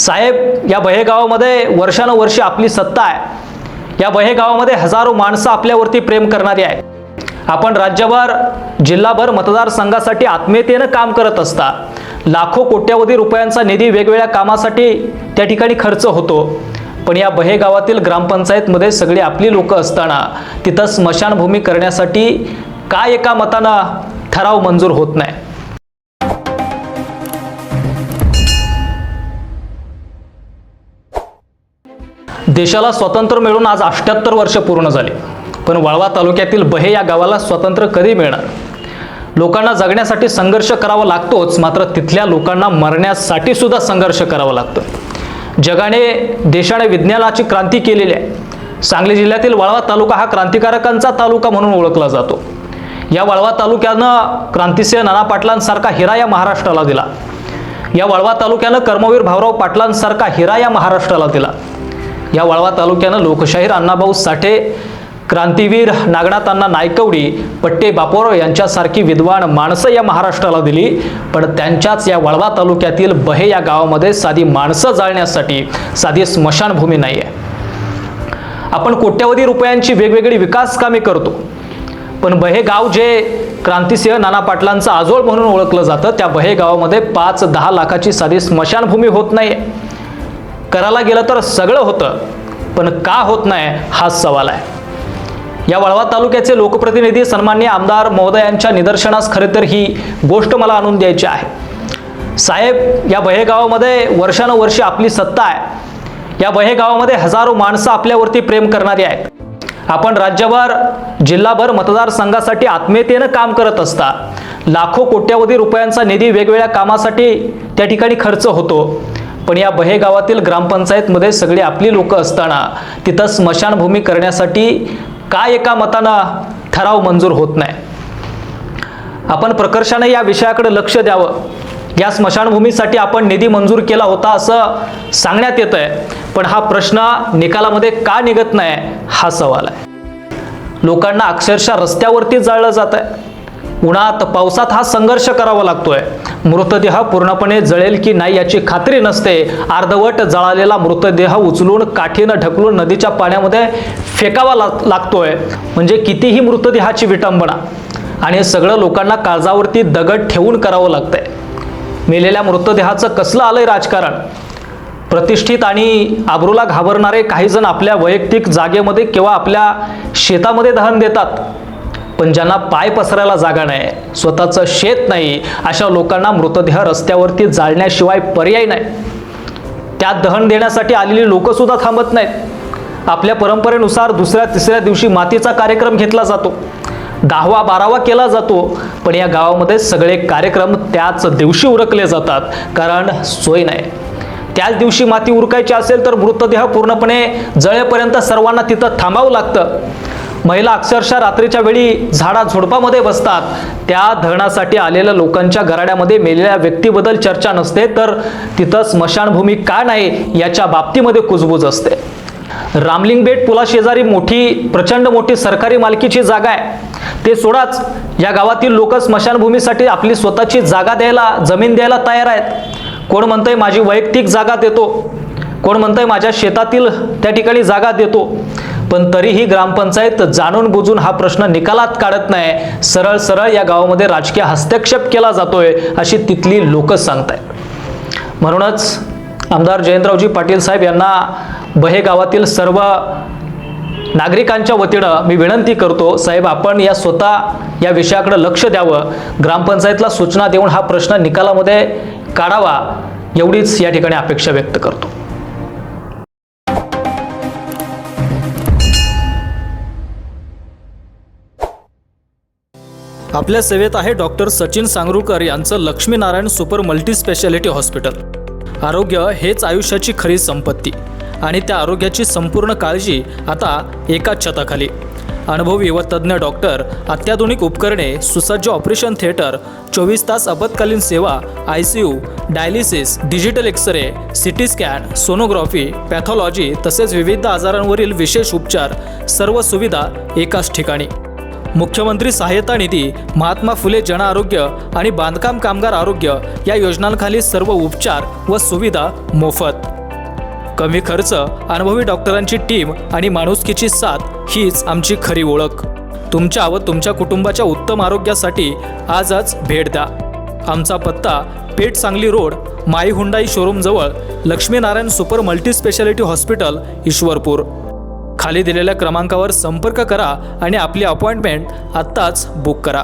साहेब, या बहे गावामध्ये वर्षानुवर्षे आपली सत्ता आहे। या बहे गावामध्ये हजारो माणसं आपल्यावरती प्रेम करणारी आहेत। आपण राज्यभर जिल्हाभर मतदारसंघासाठी आत्मीयतेने काम करत असता। लाखो कोट्यावधी रुपयांचा निधी वेगवेगळ्या कामासाठी त्या ठिकाणी खर्च होतो। पण या बहे गावातील ग्रामपंचायतमध्ये सगळी आपली लोक असताना तिथं स्मशानभूमी करण्यासाठी का एका मतानं ठराव मंजूर होत नाही? देशाला स्वातंत्र्य मिळून आज 78 वर्ष पूर्ण झाली, पण वाळवा तालुक्यातील बहे या गावाला स्वातंत्र्य कधी मिळणार? लोकांना जगण्यासाठी संघर्ष करावा लागतोच, मात्र तिथल्या लोकांना मरण्यासाठी सुद्धा संघर्ष करावा लागतो। जगाने देशाने विज्ञानाची क्रांती केलेली आहे। सांगली जिल्ह्यातील वाळवा तालुका हा क्रांतिकारकांचा तालुका म्हणून ओळखला जातो। या वाळवा तालुक्यानं क्रांतिसिंह नाना पाटलांसारखा हिरा या महाराष्ट्राला दिला। या वाळवा तालुक्यानं कर्मवीर भाऊराव पाटलांसारखा हिरा या महाराष्ट्राला दिला। या वाळवा तालुक्यानं लोकशाहीर अण्णाभाऊ साठे, क्रांतीवीर नागनाथ अण्णा नायकवडी, पट्टे बापूराव यांच्यासारखी विद्वान माणसं या महाराष्ट्राला दिली। पण त्यांच्याच या वाळवा तालुक्यातील बहे या गावामध्ये साधी माणसं जाळण्यासाठी साधी स्मशानभूमी नाही आहे। आपण कोट्यवधी रुपयांची वेगवेगळी विकास कामे करतो, पण बहे गाव जे क्रांतिसिंह नाना पाटलांचं आजोळ म्हणून ओळखलं जातं, त्या बहे गावामध्ये 5-10 लाखाची साधी स्मशानभूमी होत नाही। करायला गेलं तर सगळं होतं, पण का होत नाही हाच सवाल आहे। या वाळवा तालुक्याचे लोकप्रतिनिधी सन्माननीय आमदार महोदयांच्या निदर्शनास खरे तर ही गोष्ट मला आणून द्यायची आहे। साहेब, या बहे गावामध्ये वर्षानुवर्षे आपली सत्ता आहे। या बहे गावामध्ये हजारो माणसं आपल्यावरती प्रेम करणारी आहेत। आपण राज्यभर जिल्हाभर मतदारसंघासाठी आत्मीयतेने काम करत असता। लाखो कोट्यावधी रुपयांचा निधी वेगवेगळ्या कामासाठी त्या ठिकाणी खर्च होतो। पण या बहे गावातील ग्रामपंचायतमध्ये सगळी आपली लोक असताना तिथं स्मशानभूमी करण्यासाठी का एका मतानं ठराव मंजूर होत नाही? आपण प्रकर्षाने या विषयाकडे लक्ष द्यावं। या स्मशानभूमीसाठी आपण निधी मंजूर केला होता असं सांगण्यात येत आहे, पण हा प्रश्न निकालामध्ये का निघत नाही हा सवाल आहे। लोकांना अक्षरशः रस्त्यावरती जाळलं जात आहे। उन्हात पावसात हा संघर्ष करावा लागतोय। मृतदेह पूर्णपणे जळेल की नाही याची खात्री नसते। अर्धवट जळालेला मृतदेह उचलून काठीनं ढकलून नदीच्या पाण्यामध्ये फेकावा लागतोय, म्हणजे कितीही मृतदेहाची विटंबना। आणि हे सगळं लोकांना काळजावरती दगड ठेवून करावं लागतंय। मेलेल्या मृतदेहाचं कसलं आलंय राजकारण? प्रतिष्ठित आणि आबरूला घाबरणारे काही जण आपल्या वैयक्तिक जागेमध्ये किंवा आपल्या शेतामध्ये दहन देतात, पण ज्यांना पाय पसरायला जागा नाही, स्वतःचं शेत नाही, अशा लोकांना मृतदेह रस्त्यावरती जाळण्याशिवाय पर्याय नाही। त्यात दहन देण्यासाठी आलेली लोक सुद्धा थांबत नाहीत। आपल्या परंपरेनुसार दुसऱ्या तिसऱ्या दिवशी मातीचा कार्यक्रम घेतला जातो, 10वा 12वा केला जातो, पण या गावामध्ये सगळे कार्यक्रम त्याच दिवशी उरकले जातात, कारण सोय नाही। त्याच दिवशी माती उरकायची असेल तर मृतदेह पूर्णपणे जळेपर्यंत सर्वांना तिथं थांबावं लागतं। महिला अक्षरशः रात्रीच्या वेळी झाडा झुडपामध्ये बसतात। त्या दहनासाठी आलेल्या लोकांच्या घराड्यामध्ये मेलेल्या व्यक्तीबद्दल चर्चा नसते, तर तिथं स्मशानभूमी का नाही याच्या बाबतीमध्ये कुजबूज असते। रामलिंग बेट पुला शेजारी प्रचंड मोठी सरकारी मालकीची जागा आहे। ते सोडाच, या गावातील लोक स्मशानभूमीसाठी आपली स्वतःची जागा द्यायला, जमीन द्यायला तयार आहेत। कोण म्हणतंय माझी वैयक्तिक जागा देतो, कोण म्हणतंय माझ्या शेतातील त्या ठिकाणी जागा देतो, पण तरीही ग्रामपंचायत जाणून बुजून हा प्रश्न निकालात काढत नाही। सरळ सरळ या गावामध्ये राजकीय हस्तक्षेप केला जातोय अशी तिथली लोक सांगतायत। म्हणूनच आमदार जयंतरावजी पाटील साहेब यांना बहे गावातील सर्व नागरिकांच्या वतीनं मी विनंती करतो, साहेब आपण या विषयाकडे लक्ष द्यावं। ग्रामपंचायतला सूचना देऊन हा प्रश्न निकालामध्ये काढावा, एवढीच या ठिकाणी अपेक्षा व्यक्त करतो। आपल्या सेवेत आहे डॉक्टर सचिन सांगरुळकर यांचं Laxminarayan super multi speciality hospital. आरोग्य हेच आयुष्याची खरी संपत्ती आणि त्या आरोग्याची संपूर्ण काळजी आता एकाच छताखाली। अनुभवी व तज्ज्ञ डॉक्टर, अत्याधुनिक उपकरणे, सुसज्ज ऑपरेशन थिएटर, 24 तास आपत्कालीन सेवा, ICU, dialysis, digital X-ray, CT scan, sonography, pathology तसेच विविध आजारांवरील विशेष उपचार, सर्व सुविधा एकाच ठिकाणी। मुख्यमंत्री सहायता निधी, महात्मा फुले जन आरोग्य आणि बांधकाम कामगार आरोग्य या योजनांखाली सर्व उपचार व सुविधा मोफत। कमी खर्च, अनुभवी डॉक्टरांची टीम आणि माणुसकीची साथ हीच आमची खरी ओळख. तुमच्या व तुमच्या कुटुंबाच्या उत्तम आरोग्यासाठी आजच भेट द्या. आमचा पत्ता Peth Sangli road, my Hyundai showroom जवळ, Laxminarayan super multi speciality hospital, Ishwarpur. खाली दिलेल्या क्रमांकावर संपर्क करा आणि आपली अपॉइंटमेंट आत्ताच बुक करा.